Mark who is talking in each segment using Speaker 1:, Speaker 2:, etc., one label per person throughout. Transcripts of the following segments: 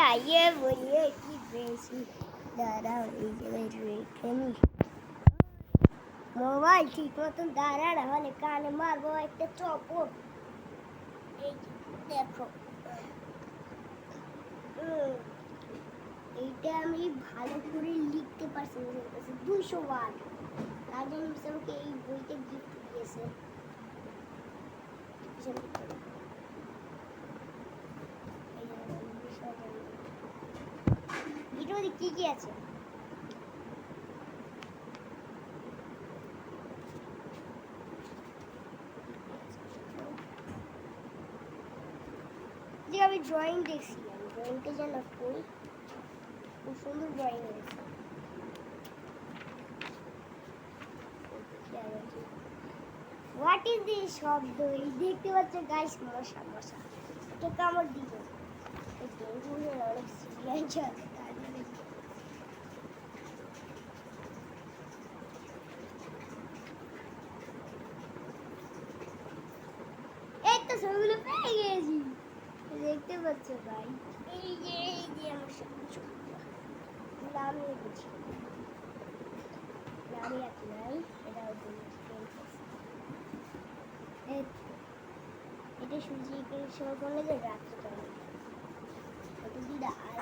Speaker 1: আইয়ে বলিয়ে কি বেশি দাঁড়াও এই জায়গায় রেখে নি মোবাইল ঠিক মতন দাঁড়া না হলে কানে মারবো একটা চপর। এই দেখো এইটা আমি ভালো করে লিখতে পারছি 200 ওয়ার্ড। রাজন আমাকে এই বইটা গিফট দিয়েছে। ভিডিওতে কি কি আছে যে আমি ড্রয়িং দেখছিলাম, ড্রয়িংটা যেন কই খুব সুন্দর ড্রয়িং হয়েছে। হোয়াট ইজ দিস শব্দ? এই দেখতে পাচ্ছ গাইস, মশা মশা এটা কামড় দিবে। ডেঙ্গুর অনেক সিরিয়াস আছে তার জন্য এই তো সবগুলো পেয়ে গেছি দেখতে পাচ্ছ ভাই। এই যে আমার সবুজ আমি বুঝি আমি এক নাই এটা এটা সূর্যকে শো করলে যে রাত্রে চলে এটা দিদা আর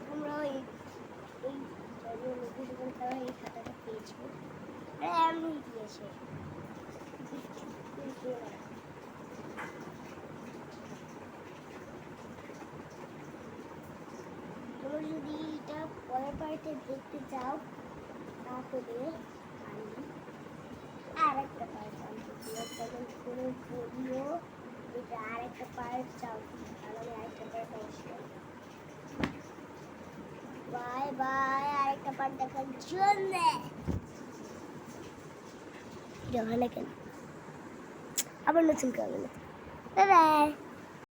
Speaker 1: তোমরা এই এই খাতাটা পেয়েছো এমনি দিয়েছে। তোমরা যদি এটা পরের পার্টে দেখতে চাও তাহলে আমি আর একটা পার্ট আনতে তখন কোনো বলিও এটা আর একটা পার্ট চাও তাহলে আরেকটা পার্ট আসবে। বাই বাই, আরেকটা পার্ট দেখার জন্য কেন আবার নতুন করে বাই বাই।